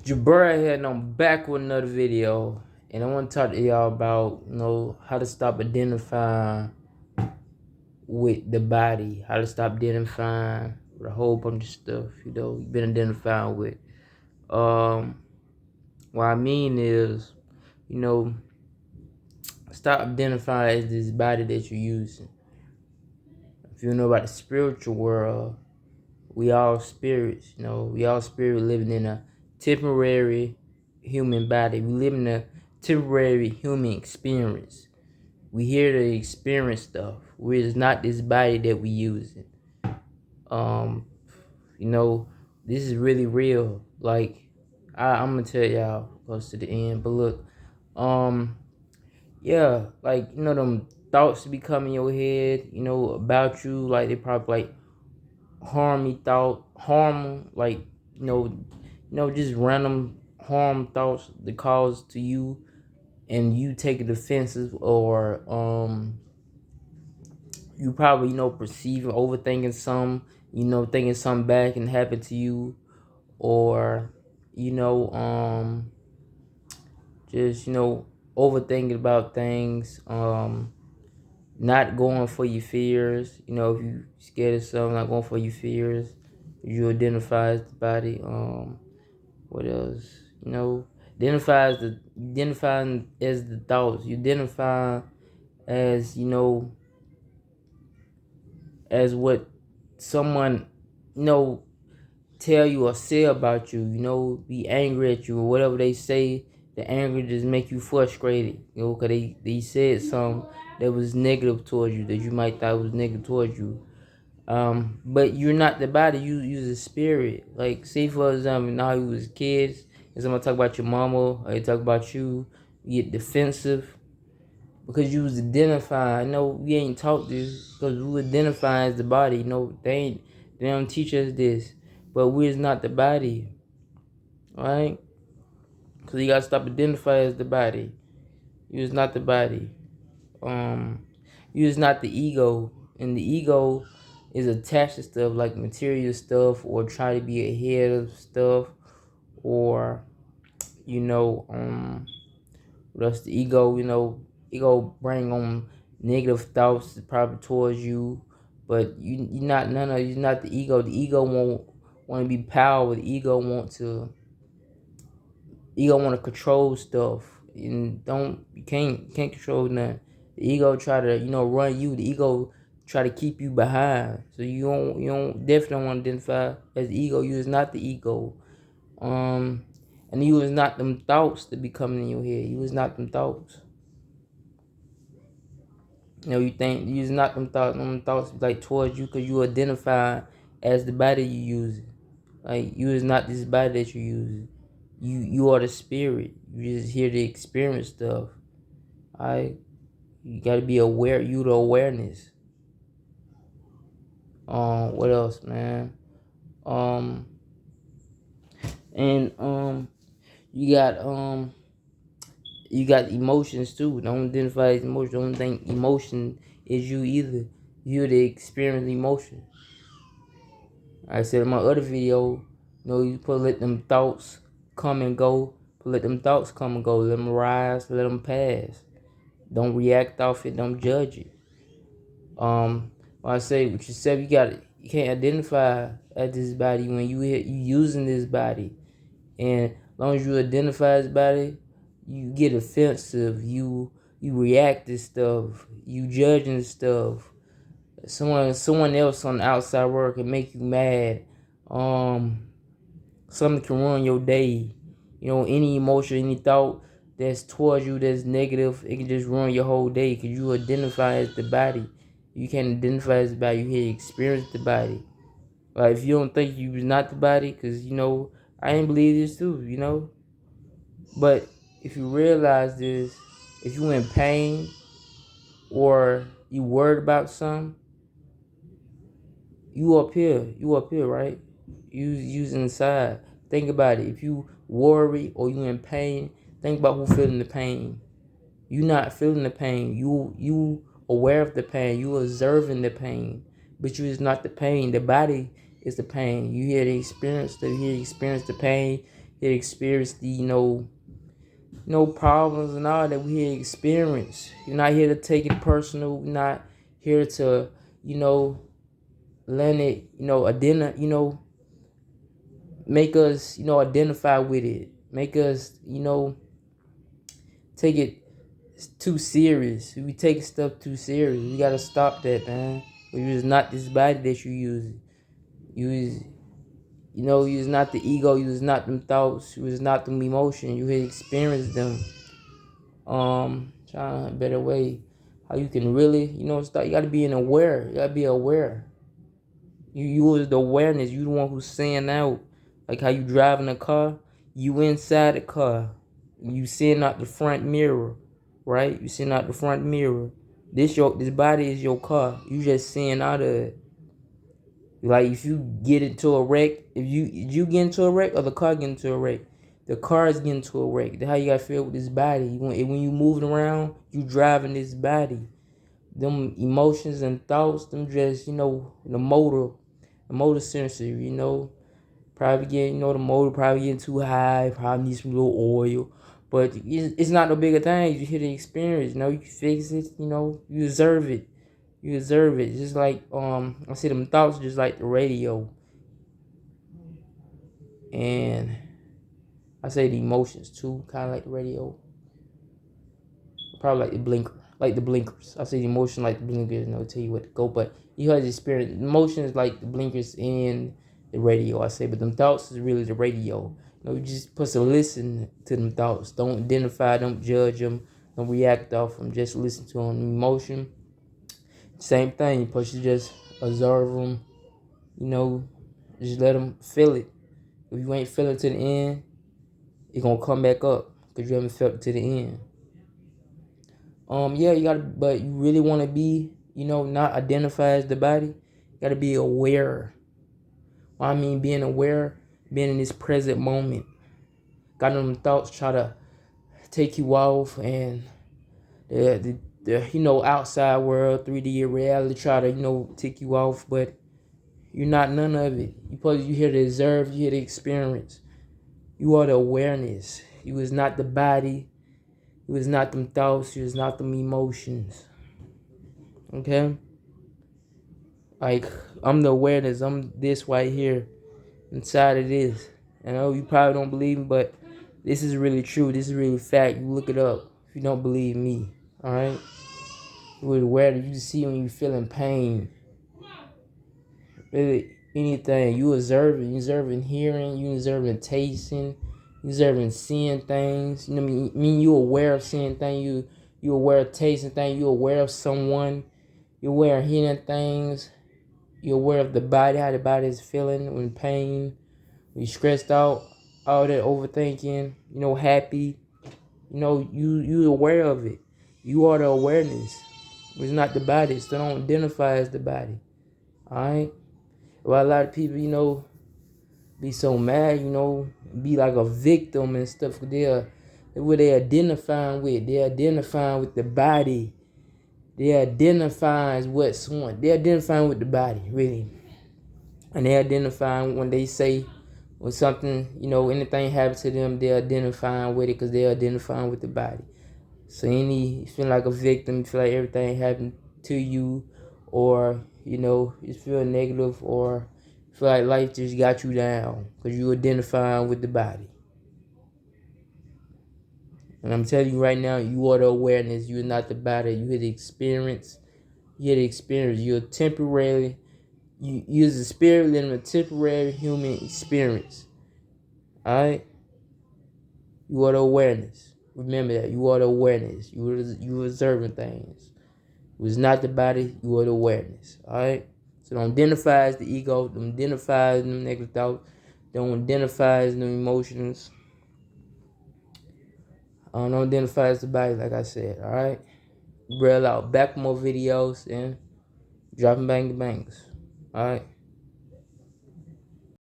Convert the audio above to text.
Jabura here, and I'm back with another video, and I want to talk to y'all about how to stop identifying with the body, how to stop identifying with a whole bunch of stuff you've been identifying with. What I mean is, you know, stop identifying as this body that you're using. If you know about the spiritual world, we all spirits, we all spirit living in a temporary human body. We live in a temporary human experience. We here to experience stuff. It's not this body that we using. Um, you know, this is really real. Like I'm gonna tell y'all close to the end. But look, um, yeah, like them thoughts be coming in your head, about you, like they probably like harm, like just random harm thoughts that cause to you, and you take it offensive, or you probably perceiving, overthinking some, thinking something bad can happen to you, or you know just overthinking about things, not going for your fears. If you scared of something, not going for your fears, you identify as the body. What else? Identifying as the thoughts. You identify as as what someone tell you or say about you. Be angry at you or whatever they say. The anger just make you frustrated. Cause they said something that was negative towards you, that you might thought was negative towards you. But you're not the body. You're the spirit. Like, say for example, now you was kids, and someone talk about your mama, or they talk about you, you get defensive because you was identifying. I know we ain't taught this because we identify as the body. They don't teach us this, but we is not the body, right? Because you gotta stop identifying as the body. You is not the body. You is not the ego, and the ego is attached to stuff like material stuff, or try to be ahead of stuff, or what else? The ego, ego bring on negative thoughts probably towards you, but you're not none of you're not the ego. The ego won't want to be power. The ego want to control stuff, and you can't control nothing. The ego try to run you. The ego try to keep you behind, so you don't definitely want to identify as the ego. You is not the ego. And you is not them thoughts that be coming in your head. You is not them thoughts. You think you is not them thoughts like towards you, because you identify as the body you use. Like, you is not this body that you use. You are the spirit. You just here to experience stuff. Alright? You gotta be aware. You the awareness. What else, man? Um and you got emotions too. Don't identify as emotion. Don't think emotion is you either. You're the experience emotion. I said in my other video, you put let them thoughts come and go. Let them thoughts come and go. Let them rise. Let them pass. Don't react off it. Don't judge it. When I say what you said, you can't identify as this body when you using this body, and as long as you identify as body, you get offensive. You react to stuff. You judging stuff. Someone else on the outside world can make you mad. Something can ruin your day. Any emotion, any thought that's towards you that's negative, it can just ruin your whole day because you identify as the body. You can't identify as the body. You here to experience the body. Like, if you don't think you was not the body, because I ain't believe this too. But if you realize this, if you in pain or you worried about something, you up here, right? You's inside. Think about it. If you worry or you in pain, think about who feeling the pain. You not feeling the pain. You aware of the pain. You observing the pain, but you is not the pain. The body is the pain. You here to experience the pain. here to experience the, no problems and all that. We here to experience. You're not here to take it personal. We're not here to, let it, make us, identify with it. Make us, take it too serious. We take stuff too serious. We gotta stop that, man. It's not this body that you use. Use, use not the ego. Use not them thoughts. Use not them emotions. You had experience them. Trying a better way. How you can really, start. You gotta be aware. You gotta be aware. You use the awareness. You the one who's saying out. Like how you driving a car. You inside the car. You seeing out the front mirror. Right? You seeing out the front mirror. This body is your car. You just seeing out of it. Like if you get into a wreck, if you get into a wreck or the car get into a wreck, the car is getting into a wreck. That's how you gotta feel with this body. When you moving around, you driving this body. Them emotions and thoughts, them just the motor sensor. Probably getting the motor probably getting too high. Probably need some little oil. But it's not no bigger thing. You hit the experience, you can fix it, you deserve it. You deserve it. Just like I see them thoughts just like the radio. And I say the emotions too, kinda like the radio. Probably like the blinker. Like the blinkers. I say the emotion like the blinkers, tell you what to go. But you have the experience. Emotions like the blinkers in the radio, I say, but them thoughts is really the radio. You just supposed to listen to them thoughts. Don't identify, don't judge them, don't react off them. Just listen to them. Emotion, same thing. You're supposed to just observe them. Just let them feel it. If you ain't feeling it to the end, it's gonna come back up because you haven't felt it to the end. Yeah, you gotta, but you really want to be, not identify as the body. You gotta be aware. Well, I mean, being aware, being in this present moment. Got them thoughts try to take you off, and the outside world, 3D reality try to take you off, but you're not none of it. You here to observe, you here to experience. You are the awareness. You is not the body. You is not them thoughts. You is not them emotions. Okay? Like, I'm the awareness. I'm this right here inside of this. I know you probably don't believe me, but this is really true. This is really fact. You look it up if you don't believe me. Alright? You're aware that you see when you're feeling pain. Really, anything. You observing hearing, you observing tasting, you observing seeing things. You know what I mean? You aware of seeing things, you aware of tasting things, you aware of someone, you're aware of hearing things. You're aware of the body, how the body is feeling when pain, when you're stressed out, all that overthinking, happy. You aware of it. You are the awareness. It's not the body. So don't identify as the body. Alright? Well, a lot of people, be so mad, be like a victim and stuff. They're what they identifying with. They're identifying with the body. They identify as what someone. They're identifying with the body, really. And they identifying when they say when something, anything happens to them, they're identifying with it because they're identifying with the body. So you feel like a victim, you feel like everything happened to you, or, you feel negative, or feel like life just got you down because you identifying with the body. And I'm telling you right now, you are the awareness. You're not the body. You hit the experience. You're temporarily. You use the spirit living a temporary human experience. Alright? You are the awareness. Remember that. You are the awareness. You observing things. It was not the body. You are the awareness. Alright? So don't identify as the ego. Don't identify as them negative thoughts. Don't identify as them emotions. Don't identify as the body, like I said. Alright? Braille out. Back more videos and dropping bang bangs. Alright?